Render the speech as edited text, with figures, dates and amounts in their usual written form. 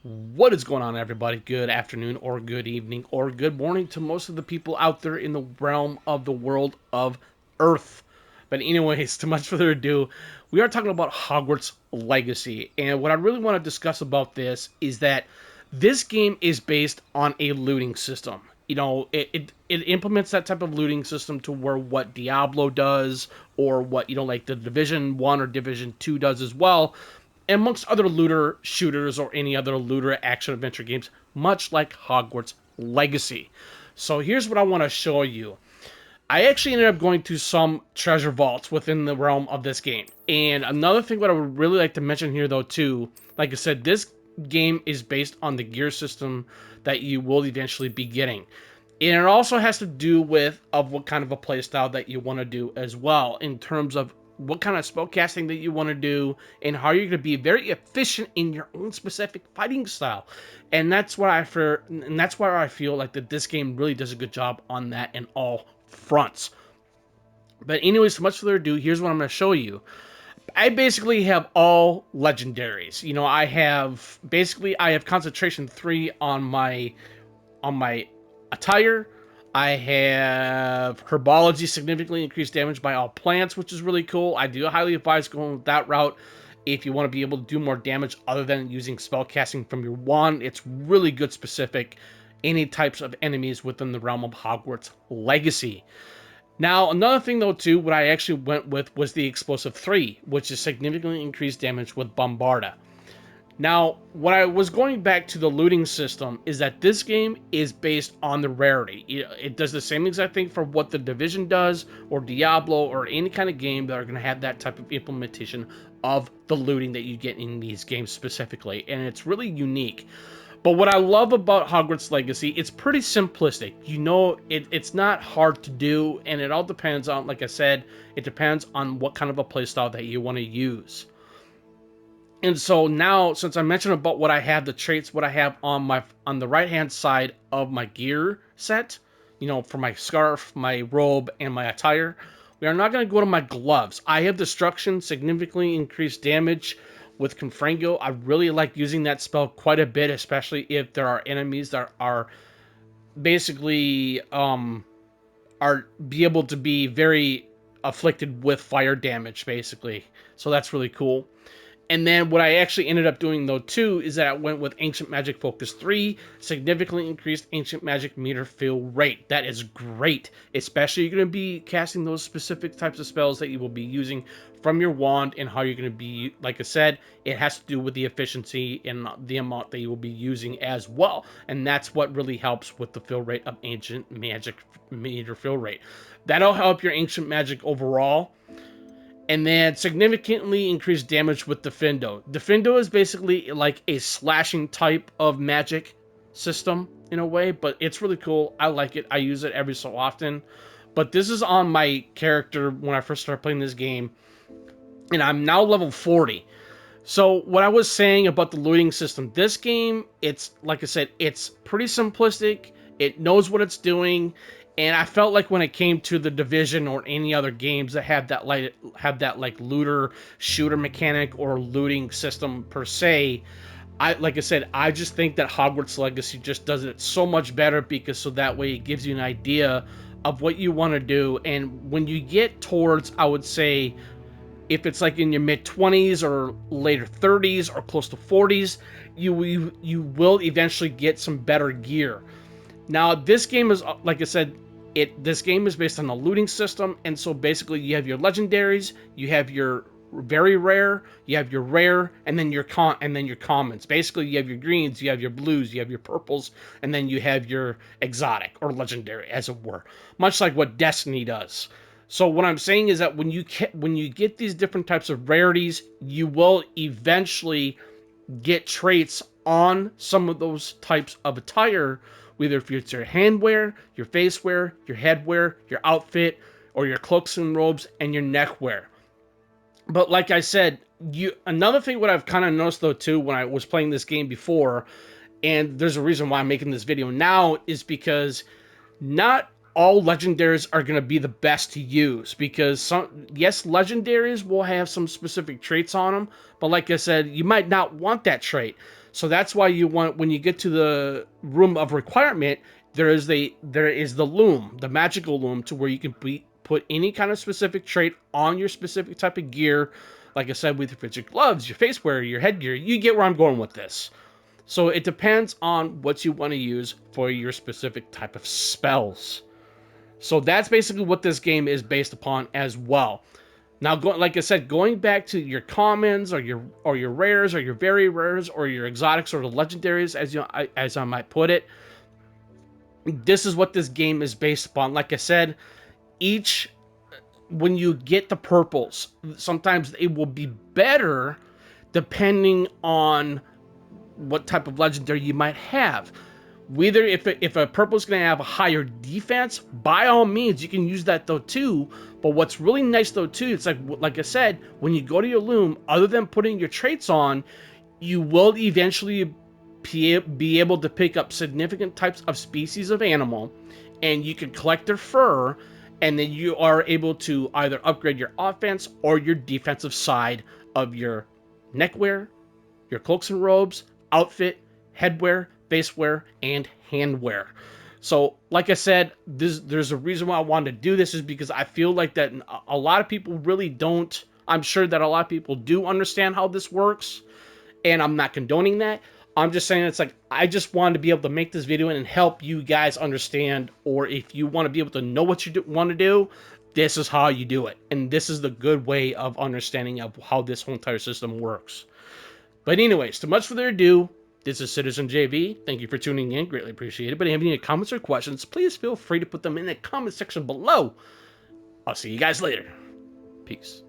What is going on, everybody? Good afternoon, or good evening, or good morning to most of the people out there in the realm of the world of Earth. But, anyways, too much further ado, we are talking about Hogwarts Legacy. And what I really want to discuss about this is that this game is based on a looting system. It implements that type of looting system to where what Diablo does, or what, like the Division 1 or Division 2 does as well, amongst other looter shooters or any other looter action adventure games, much like Hogwarts Legacy. So here's what I want to show you. I actually ended up going to some treasure vaults within the realm of this game. And another thing what I would really like to mention here though too, like I said, this game is based on the gear system that you will eventually be getting. And it also has to do with what kind of a playstyle that you want to do as well, in terms of what kind of spellcasting that you want to do and how you're going to be very efficient in your own specific fighting style. And that's why I feel like that this game really does a good job on that in all fronts. But anyways, so much further ado, here's what I'm going to show you. I basically have all legendaries. I have concentration 3 on my attire. I have herbology, significantly increased damage by all plants, which is really cool. I do highly advise going that route if you want to be able to do more damage other than using spellcasting from your wand. It's really good specific any types of enemies within the realm of Hogwarts Legacy. Now, another thing though too, what I actually went with was the explosive 3, which is significantly increased damage with Bombarda. Now, what I was going back to the looting system is that this game is based on the rarity. It does the same exact thing for what the Division does, or Diablo, or any kind of game that are going to have that type of implementation of the looting that you get in these games specifically, and it's really unique. But what I love about Hogwarts Legacy, it's pretty simplistic. It's not hard to do, and it all depends on, like I said, it depends on what kind of a playstyle that you want to use. And so now, since I mentioned about what I have, the traits, what I have on the right hand side of my gear set, for my scarf, my robe, and my attire, we are not going to go to my gloves. I have destruction, significantly increased damage with Confrango. I really like using that spell quite a bit, especially if there are enemies that are basically are be able to be very afflicted with fire damage, basically. So that's really cool. And then what I actually ended up doing though too is that I went with Ancient Magic Focus 3, significantly increased Ancient Magic meter fill rate. That is great, especially you're going to be casting those specific types of spells that you will be using from your wand, and how you're going to be, like I said, it has to do with the efficiency and the amount that you will be using as well. And that's what really helps with the fill rate of Ancient Magic meter fill rate. That'll help your Ancient Magic overall. And then significantly increased damage with Defendo. Defendo is basically like a slashing type of magic system in a way, but it's really cool. I like it. I use it every so often. But this is on my character when I first started playing this game, and I'm now level 40. So what I was saying about the looting system, this game, it's like I said, it's pretty simplistic. It knows what it's doing. And I felt like when it came to the Division or any other games that have that looter shooter mechanic or looting system per se, I just think that Hogwarts Legacy just does it so much better, because so that way it gives you an idea of what you want to do. And when you get towards, I would say, if it's like in your mid 20s or later 30s or close to 40s, you will eventually get some better gear. Now, this game is, like I said, this game is based on a looting system, and so basically you have your legendaries, you have your very rare, you have your rare, and then your commons. Basically, you have your greens, you have your blues, you have your purples, and then you have your exotic or legendary, as it were, much like what Destiny does. So what I'm saying is that when you get these different types of rarities, you will eventually get traits on some of those types of attire, whether if it's your handwear, your facewear, your headwear, your outfit, or your cloaks and robes, and your neckwear. But like I said, another thing what I've kind of noticed though too when I was playing this game before, and there's a reason why I'm making this video now, is because not all legendaries are going to be the best to use, because yes, legendaries will have some specific traits on them, but like I said, you might not want that trait. So that's why you want, when you get to the room of requirement, there is the loom, the magical loom, to where you can put any kind of specific trait on your specific type of gear. Like I said, with your gloves, your face wear, your headgear, you get where I'm going with this. So it depends on what you want to use for your specific type of spells. So that's basically what this game is based upon as well. Now, like I said, going back to your commons, or your rares, or your very rares, or your exotics, or the legendaries, as I might put it, this is what this game is based upon. Like I said, each when you get the purples, sometimes it will be better depending on what type of legendary you might have. Whether if a purple is going to have a higher defense, by all means you can use that though too. But what's really nice though too, it's like I said, when you go to your loom, other than putting your traits on, you will eventually be able to pick up significant types of species of animal, and you can collect their fur, and then you are able to either upgrade your offense or your defensive side of your neckwear, your cloaks and robes, outfit, headwear, facewear, and handwear. So, like I said, there's a reason why I wanted to do this, is because I feel like that a lot of people really don't. I'm sure that a lot of people do understand how this works, and I'm not condoning that. I'm just saying, it's like, I just wanted to be able to make this video and help you guys understand, or if you want to be able to know what you want to do, this is how you do it. And this is the good way of understanding of how this whole entire system works. But anyways, too much further ado, this is Citizen JV. Thank you for tuning in. Greatly appreciated. But if you have any comments or questions, please feel free to put them in the comment section below. I'll see you guys later. Peace.